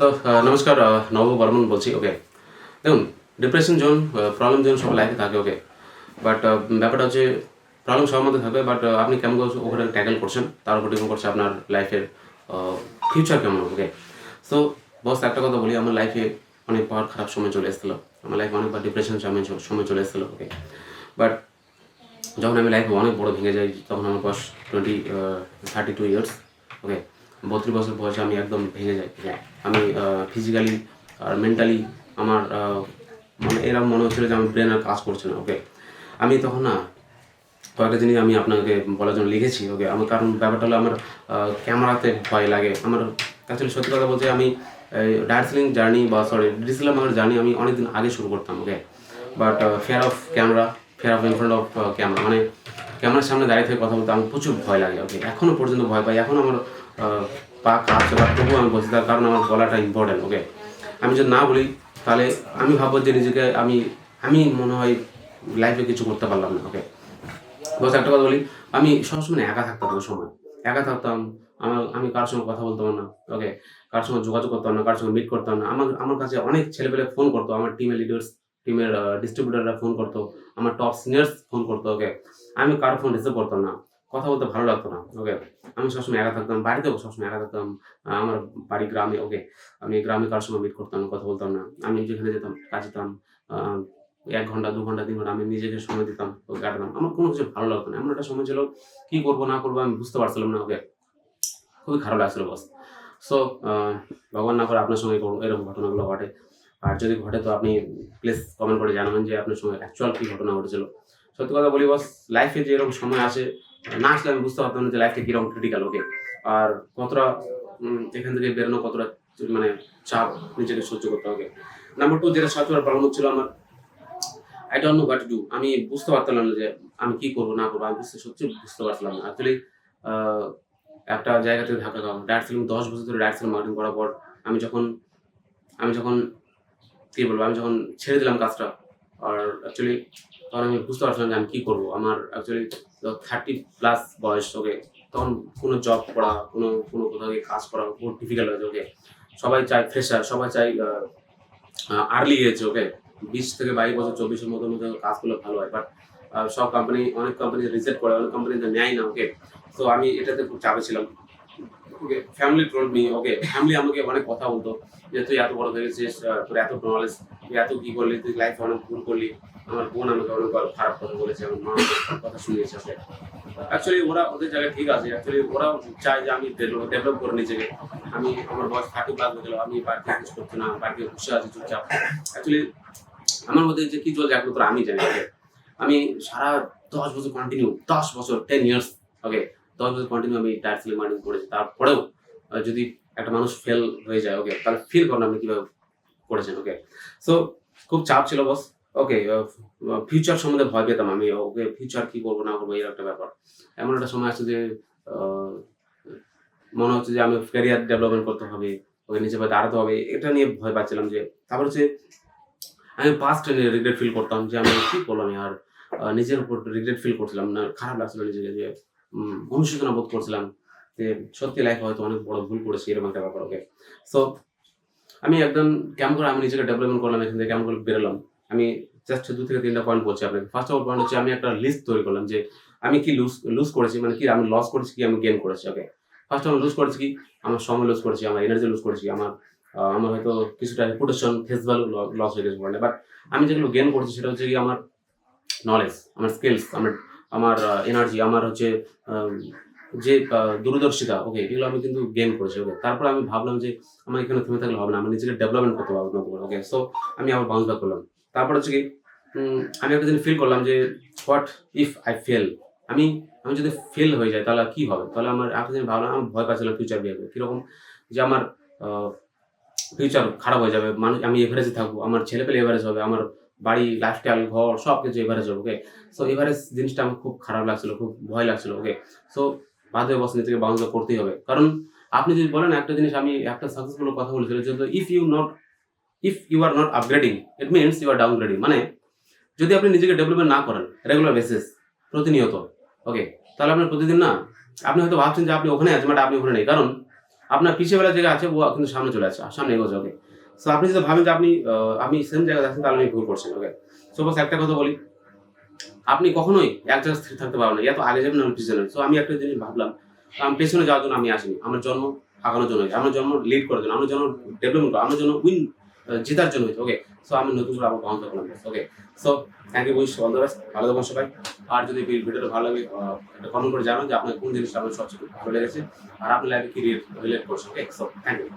তো নমস্কার, নব বর্মন বলছি। ওকে, দেখুন, ডিপ্রেশন জোন, প্রবলেম জোন সব লাইফে থাকে। ওকে, বাট ব্যাপারটা হচ্ছে প্রবলেম সবার মধ্যে থাকবে, বাট আপনি কেমন করে ওখানে ট্যাকেল করছেন তার উপর ডিপেন্ড করছে আপনার লাইফের ফিউচার কেমন। ওকে, সো বস একটা কথা বলি, আমার লাইফে অনেকবার খারাপ সময় চলে এসেছিলো, আমার লাইফে অনেকবার ডিপ্রেশন সময় চলে এসেছিলো। ওকে, বাট যখন আমি লাইফে অনেক বড় ভেঙে যাই, তখন আমার বয়স 32 ইয়ার্স। ওকে, 32 বছর বয়সে আমি একদম ভেঙে যাই। আমি ফিজিক্যালি আর মেন্টালি আমার মানে এরকম মনে হচ্ছিলো যে আমার ব্রেন আর কাজ করছে না। ওকে, আমি তখন না কয়েকটা জিনিস আমি আপনাকে বলার জন্য লিখেছি। ওকে, আমার কারণ ব্যাপারটা হলো আমার ক্যামেরাতে ভয় লাগে। আমার অ্যাকচুয়ালি সত্যি কথা বলতে আমি দার্জিলিং জার্নি ডিসিলাম আমার জার্নি আমি অনেকদিন আগে শুরু করতাম। Okay, but fear of camera, fear of in front of camera, মানে ক্যামেরার সামনে দাঁড়িয়ে থেকে কথা বলতে আমার প্রচুর ভয় লাগে। ওকে, এখনও পর্যন্ত ভয় পাই, এখন আমার পা কাঁপছে, বা তবুও আমি বলছি, তার কারণ আমার গলাটা ইম্পর্টেন্ট। ওকে, আমি যদি না বলি তাহলে আমি ভাববো যে নিজেকে আমি আমি মনে হয় লাইফে কিছু করতে পারলাম না। ওকে, বস একটা কথা বলি, আমি সবসময় একা থাকতাম, ওই সময় একা থাকতাম। আমি কারোর সঙ্গে কথা বলতাম না। ওকে, কারোর সঙ্গে যোগাযোগ করতাম না, কারোর সঙ্গে মিট করতাম না। আমার কাছে অনেক ছেলেপেলে ফোন করতো, আমার টিমের লিডার্স, টিমের ডিস্ট্রিবিউটাররা ফোন করতো, আমার টপ সিনিয়র্স ফোন করতো। ওকে, আমি কারো ফোন রিসিভ করতাম না, কথা বলতে ভালো লাগতো না। ওকে, আমি সবসময় একা থাকতাম, বাড়িতেও সবসময় একা থাকতাম। আমার বাড়ি গ্রামে। ওকে, আমি গ্রামে কারোর সঙ্গে মিট করতাম না, কথা বলতাম না। আমি যেখানে যেতাম, কাজ যেতাম, ১ ঘন্টা, ২ ঘন্টা, ৩ ঘন্টা আমি নিজেকে সময় দিতাম, কাটাতাম। আমার কোনো কিছু ভালো লাগতো না। এমন একটা সময় ছিল, কি করবো না করবো আমি বুঝতে পারছিলাম না। ওকে, খুবই খারাপ লাগছিল বস। সো ভগবান না করে আপনার সঙ্গে এরকম ঘটনাগুলো ঘটে। আর যদি ঘটে তো আপনি প্লিজ কমেন্ট করে জানাবেন যে আপনার সঙ্গে অ্যাকচুয়াল কি ঘটনা ঘটেছিল। সত্যি কথা বলি বস, লাইফে যে এরকম সময় আসে, না আসলে আমি বুঝতে পারতাম না যে লাইফটা কিরকম ক্রিটিক্যাল। ওকে, আর কতটা এখান থেকে বেরোনো কতটা মানে চাপ নিজেকে সহ্য করতে হবে। নাম্বার 2, যেটা সবচেয়ে বড় প্রবলেম হচ্ছিল আমার, I don't know what to do. আমি বুঝতে পারছিলাম না যে আমি কি করবো না করবো। আমি সত্যি বুঝতে পারছিলাম না। অ্যাকচুয়ালি একটা জায়গা থেকে ধাক্কা খাওয়া। দার্জিলিং ১০ বছর ধরে দার্জিলিং মার্কেটিং করার পর আমি যখন আমি যখন কি বলবো, আমি যখন ছেড়ে দিলাম কাজটা, আর অ্যাকচুয়ালি তখন আমি বুঝতে পারছিলাম যে আমি কি করবো। আমার অ্যাকচুয়ালি 30+ বয়স। ওকে, তখন কোনো জব করা, কোনো কোথাও গিয়ে কাজ করা বহুত ডিফিকাল্ট হয়েছে। ওকে, সবাই চায় ফ্রেশার, সবাই চায় আর্লি এজ। ওকে, ২০ থেকে ২২ বছর, ২৪ এর মধ্যে কাজ করলে ভালো হয়। বাট সব কোম্পানি, অনেক কোম্পানি রিজেক্ট করে, অনেক কোম্পানি নেয় না। ওকে, তো আমি এটাতে খুব চাপে ছিলাম। ওকে, ফ্যামিলি টোল্ড মি। ওকে, ফ্যামিলি আমাকে অনেক কথা বলতো যে তুই এত বড় হয়ে গেছিস, তোর এত নলেজ, তুই এত কি করলি, তুই লাইফে অনেক ভুল করলি। আমার বোন আমাকে অনেক খারাপ কথা বলেছে, আমার মা কথা শুনিয়েছে। ওকে, অ্যাকচুয়ালি ওরা ওদের জায়গায় ঠিক আছে। অ্যাকচুয়ালি ওরাও চায় যে আমি ডেভেলপ করে নিজেকে। আমার বয়স 30+ হয়ে গেল, আমি বাড়িতে কিছু করছি না, বাড়িতে বসে আছি চুপচাপ। অ্যাকচুয়ালি আমার মধ্যে যে কি চলছে একমাত্র আমি জানি। ওকে, আমি সারা ১০ বছর কন্টিনিউ, ১০ বছর, 10 ইয়ার্স। ওকে, ১০ বছর কন্টিনিউ আমি দার্জিলিং মার্কেটিং করেছি। তারপরেও যদি একটা মানুষ ফেল হয়ে যায়, ওকে, তাহলে ফিল করেন আপনি কিভাবে করেছেন। ওকে, সো খুব চাপ ছিল বস। ওকে, ফিউচার সম্বন্ধে ভয় পেতাম আমি। ওকে, ফিউচার কি করবো না করবো, এর একটা ব্যাপার। এমন একটা সময় আসছে যে আহ, মনে হচ্ছে যে আমি ক্যারিয়ার ডেভেলপমেন্ট করতে হবে, ওকে, নিজে পায়ে দাঁড়াতে হবে, এটা নিয়ে ভয় পাচ্ছিলাম। যে তারপর হচ্ছে আমি পাস্ট নিয়ে রিগ্রেট ফিল করতাম যে আমি কি করলাম আর নিজের উপর রিগ্রেট ফিল করছিলাম না, খারাপ লাগছিল নিজেকে, যে অনুশোচনা বোধ করছিলাম যে সত্যি লাইফে হয়তো অনেক বড় ভুল করেছি, এরকম একটা ব্যাপার। ওকে, সো আমি একদম কেমন করে আমি নিজেকে ডেভেলপমেন্ট করলাম, এখান থেকে কেমন করে বেরোলাম। আমি জাস্ট ২ থেকে ৩টা পয়েন্ট বলছি আপনাকে। ফার্স্ট অফ অল পয়েন্ট হচ্ছে, আমি একটা লিস্ট তৈরি করলাম যে আমি কি লুজ করেছি, মানে কি আমি লস করেছি, কি আমি গেইন করেছি। ওকে, ফার্স্ট আমি লুজ করেছি কি, আমার সময় লুজ করেছি, আমার এনার্জি লুজ করেছি, আমার হয়তো কিছুটা রেপুটেশন, ফেস ভ্যালু লস হয়ে গেছে বলে। বাট আমি যেগুলো গেইন করছি সেটা হচ্ছে কি, আমার নলেজ, আমার স্কিলস, আমার আমার এনার্জি, আমার হচ্ছে আম যে দূরদর্শিতা। ওকে, এগুলো আমি কিন্তু গেইন করেছি। ওকে, তারপরে আমি ভাবলাম যে আমার এখানে থেমে থাকলে হবে না, আমি নিজেকে ডেভেলপমেন্ট করতে পারবো নতুন করে। ওকে, সো আমি আবার বাউন্স ব্যাক করলাম। তারপর হচ্ছে কি, আমি একটা জিনিস ফিল করলাম যে হোয়াট ইফ আই ফেল। আমি আমি যদি ফেল হয়ে যাই তাহলে কি হবে? তাহলে আমার একটা জিনিস ভাবলাম, আমি ভয় পাচ্ছিলাম ফিউচার বিহেভিয়ার কিরকম, যে আমার আ ফিউচার খারাপ হয়ে যাবে। আমি এভারেজে থাকবো। আমার ছেলেপেলে এভারেজ হবে। আমার বাড়ি, লাইফস্টাইল, ঘর সবকিছু এভারেজ হবে। ওকে, সো এভারেজ জিনিসটা আমার খুব খারাপ লাগছিল, খুব ভয় লাগছিল। ওকে, সো বাধ্য হয়ে বস নিজেকে বাউন্স ব্যাক করতেই হবে। কারণ আপনি যদি বলেন একটা জিনিস, আমি একটা সাকসেসফুল কথা বলেছিলাম যে if you are not upgrading, it means you are downgrading. মানে যদি আপনি নিজেকে ডেভেলপমেন্ট না করেন রেগুলার বেসিস, প্রতিনিয়ত, ওকে, তাহলে আপনার প্রতিদিন না, আপনি হয়তো ভাবছেন যে আপনি ওখানে আছেন, বাট আপনি ওখানে নেই। কারণ আপনার পিছিয়ে বেলা জায়গা আছে ও কিন্তু সামনে চলে আসছে, সামনে এগোচ্ছে। ওকে, সো আপনি যদি ভাবেন যে আমি সেম জায়গায় আছেন, তাহলে আপনি ভুল করছেন। ওকে, সাপোজ একটা কথা বলি, আপনি কখনোই এক জায়গায় স্থির থাকতে পারবেন না, ইয়া তো আগে যাবেন না পিছনে যাবেন। সো আমি একটা জিনিস ভাবলাম, আমি পেছনে যাওয়ার জন্য আমি আসিনি। আমার জন্ম আগানোর জন্য হয়েছে, আমার জন্ম লিড করার জন্য, আমার জন্য ডেভেলপমেন্ট করা, আমার জন্য জেতার জন্য হয়েছে। ওকে, সো আমি নতুন করে আবার কাউন্ট করলাম। Okay, so thank you, wish all the best, ভালো থাকবেন সবাই। আর যদি ভিডিওটা ভালো লাগে একটা কমেন্ট করে জানান যে আপনার কোন জিনিসটা আপনার সবচেয়ে ভালো লেগেছে আর আপনার লাইফে কি রিলেট করছে। ওকে, সো থ্যাংক ইউ।